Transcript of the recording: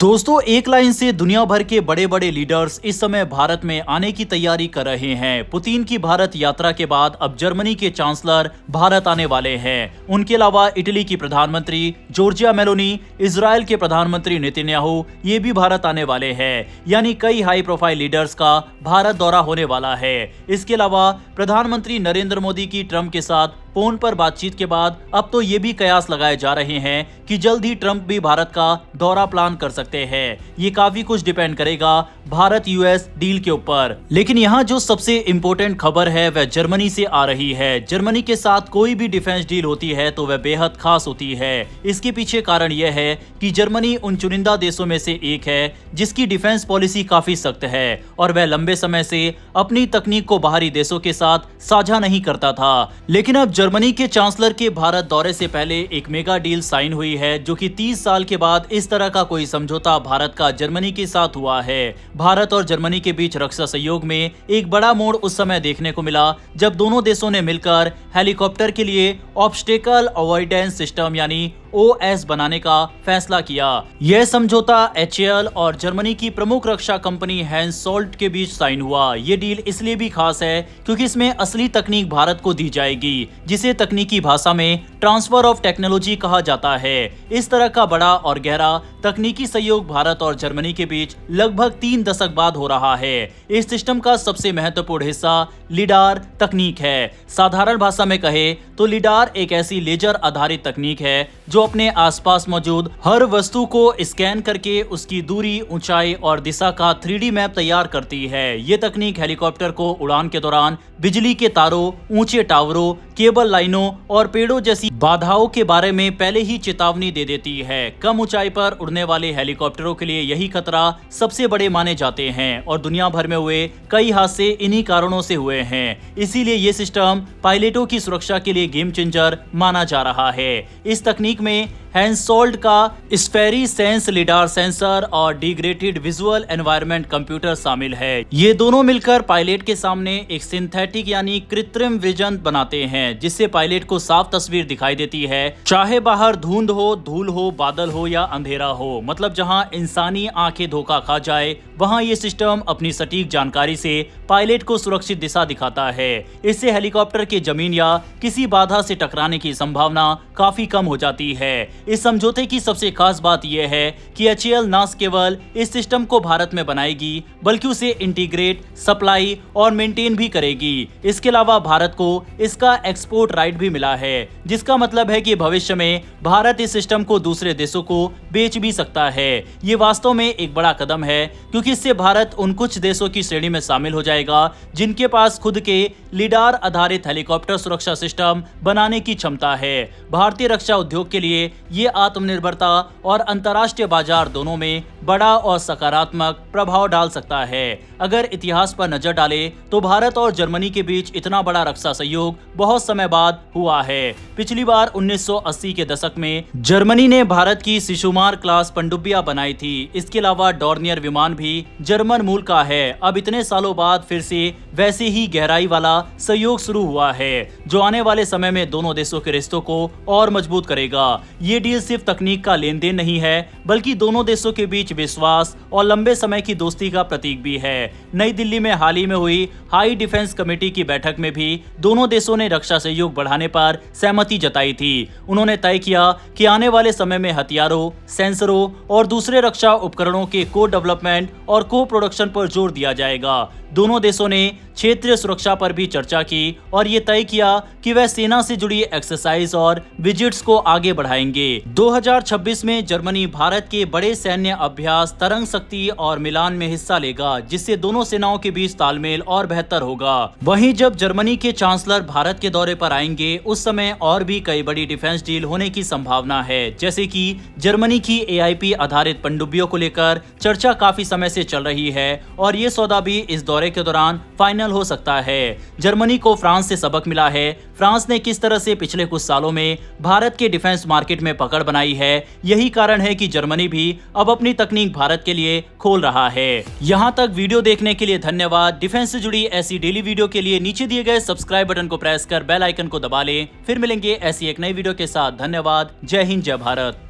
दोस्तों, एक लाइन से दुनिया भर के बड़े बड़े लीडर्स इस समय भारत में आने की तैयारी कर रहे हैं। पुतिन की भारत यात्रा के बाद अब जर्मनी के चांसलर भारत आने वाले हैं। उनके अलावा इटली की प्रधानमंत्री जॉर्जिया मेलोनी, इजराइल के प्रधानमंत्री नेतन्याहू ये भी भारत आने वाले हैं। यानी कई हाई प्रोफाइल लीडर्स का भारत दौरा होने वाला है। इसके अलावा प्रधानमंत्री नरेंद्र मोदी की ट्रंप के साथ फोन पर बातचीत के बाद अब तो ये भी कयास लगाए जा रहे हैं कि जल्द ही ट्रंप भी भारत का दौरा प्लान कर सकते हैं। ये काफी कुछ डिपेंड करेगा भारत यूएस डील के ऊपर। लेकिन यहाँ जो सबसे इम्पोर्टेंट खबर है वह जर्मनी से आ रही है। जर्मनी के साथ कोई भी डिफेंस डील होती है तो वह बेहद खास होती है। इसके पीछे कारण यह है कि जर्मनी उन चुनिंदा देशों में से एक है जिसकी डिफेंस पॉलिसी काफी सख्त है और वह लंबे समय से अपनी तकनीक को बाहरी देशों के साथ साझा नहीं करता था। लेकिन अब जर्मनी के चांसलर के भारत दौरे से पहले एक मेगा डील साइन हुई है, जो कि 30 साल के बाद इस तरह का कोई समझौता भारत का जर्मनी के साथ हुआ है। भारत और जर्मनी के बीच रक्षा सहयोग में एक बड़ा मोड़ उस समय देखने को मिला जब दोनों देशों ने मिलकर हेलीकॉप्टर के लिए ऑब्स्टेकल अवॉइडेंस सिस्टम यानी OS बनाने का फैसला किया। यह समझौता HAL और जर्मनी की प्रमुख रक्षा कंपनी हैंसोल्ट के बीच साइन हुआ। ये डील इसलिए भी खास है क्योंकि इसमें असली तकनीक भारत को दी जाएगी, जिसे तकनीकी भाषा में ट्रांसफर ऑफ टेक्नोलॉजी कहा जाता है। इस तरह का बड़ा और गहरा तकनीकी सहयोग भारत और जर्मनी के बीच लगभग 3 दशक बाद हो रहा है। इस सिस्टम का सबसे महत्वपूर्ण हिस्सा लिडार तकनीक है। साधारण भाषा में कहे तो लिडार एक ऐसी लेजर आधारित तकनीक है जो अपने आसपास मौजूद हर वस्तु को स्कैन करके उसकी दूरी, ऊंचाई और दिशा का 3D मैप तैयार करती है। ये तकनीक हेलीकॉप्टर को उड़ान के दौरान बिजली के तारों, ऊंचे टावरों, केबल लाइनों और पेड़ों जैसी बाधाओं के बारे में पहले ही चेतावनी दे देती है। कम ऊंचाई पर उड़ने वाले हेलीकॉप्टरों के लिए यही खतरा सबसे बड़े माने जाते हैं और दुनिया भर में हुए कई हादसे इन्हीं कारणों से हुए हैं। इसीलिए ये सिस्टम पायलटों की सुरक्षा के लिए गेम चेंजर माना जा रहा है। इस तकनीक में हैंसोल्ट का स्फेरी सेंस लिडार सेंसर और डिग्रेडेड विजुअल एनवायरनमेंट कंप्यूटर शामिल है। ये दोनों मिलकर पायलट के सामने एक सिंथेटिक यानी कृत्रिम विजन बनाते हैं, जिससे पायलट को साफ तस्वीर दिखाई देती है, चाहे बाहर धुंध हो, धूल हो, बादल हो या अंधेरा हो। मतलब जहां इंसानी आंखें धोखा खा जाए वहां ये सिस्टम अपनी सटीक जानकारी से पायलट को सुरक्षित दिशा दिखाता है। इससे हेलीकॉप्टर के जमीन या किसी बाधा से टकराने की संभावना काफी कम हो जाती है। इस समझौते की सबसे खास बात यह है कि HAL न केवल इस सिस्टम को भारत में बनाएगी बल्कि उसे इंटीग्रेट, सप्लाई और मेंटेन भी करेगी। इसके अलावा भारत को इसका एक्सपोर्ट राइट भी मिला है, जिसका मतलब है कि भविष्य में भारत इस सिस्टम को दूसरे देशों को बेच भी सकता है। ये वास्तव में एक बड़ा कदम है क्योंकि इससे भारत उन कुछ देशों की श्रेणी में शामिल हो जाएगा जिनके पास खुद के लिडार आधारित हेलीकॉप्टर सुरक्षा सिस्टम बनाने की क्षमता है। भारतीय रक्षा उद्योग के लिए ये आत्मनिर्भरता और अंतर्राष्ट्रीय बाजार दोनों में बड़ा और सकारात्मक प्रभाव डाल सकता है। अगर इतिहास पर नजर डाले तो भारत और जर्मनी के बीच इतना बड़ा रक्षा सहयोग बहुत समय बाद हुआ है। पिछली बार 1980 के दशक में जर्मनी ने भारत की शिशुमार क्लास पनडुब्बियां बनाई थी। इसके अलावा डॉर्नियर विमान भी जर्मन मूल का है। अब इतने सालों बाद फिर से वैसे ही गहराई वाला सहयोग शुरू हुआ है, जो आने वाले समय में दोनों देशों के रिश्तों को और मजबूत करेगा। ये डील सिर्फ तकनीक का लेन देन नहीं है बल्कि दोनों देशों के बीच विश्वास और लंबे समय की दोस्ती का प्रतीक भी है। नई दिल्ली में हाल ही में हुई हाई डिफेंस कमेटी की बैठक में भी दोनों देशों ने रक्षा सहयोग बढ़ाने पर सहमति जताई थी। उन्होंने तय किया कि आने वाले समय में हथियारों, सेंसरों और दूसरे रक्षा उपकरणों के को डेवलपमेंट और को प्रोडक्शन पर जोर दिया जाएगा। दोनों देशों ने क्षेत्रीय सुरक्षा पर भी चर्चा की और ये तय किया कि वह सेना से जुड़ी एक्सरसाइज और विजिट्स को आगे बढ़ाएंगे। 2026 में जर्मनी भारत के बड़े सैन्य अभ्यास तरंग शक्ति और मिलान में हिस्सा लेगा, जिससे दोनों सेनाओं के बीच तालमेल और बेहतर होगा। वहीं जब जर्मनी के चांसलर भारत के दौरे पर आएंगे उस समय और भी कई बड़ी डिफेंस डील होने की संभावना है, जैसे कि जर्मनी की AIP आधारित पनडुब्बियों को लेकर चर्चा काफी समय से चल रही है और ये सौदा भी इस दौरे के दौरान फाइनल हो सकता है। जर्मनी को फ्रांस से सबक मिला है। फ्रांस ने किस तरह से पिछले कुछ सालों में भारत के डिफेंस मार्केट में पकड़ बनाई है, यही कारण है कि जर्मनी भी अब अपनी तकनीक भारत के लिए खोल रहा है। यहाँ तक वीडियो देखने के लिए धन्यवाद। डिफेंस से जुड़ी ऐसी डेली वीडियो के लिए नीचे दिए गए सब्सक्राइब बटन को प्रेस कर बेल आइकन को दबा लें। फिर मिलेंगे ऐसी एक नई वीडियो के साथ। धन्यवाद। जय हिंद, जय भारत।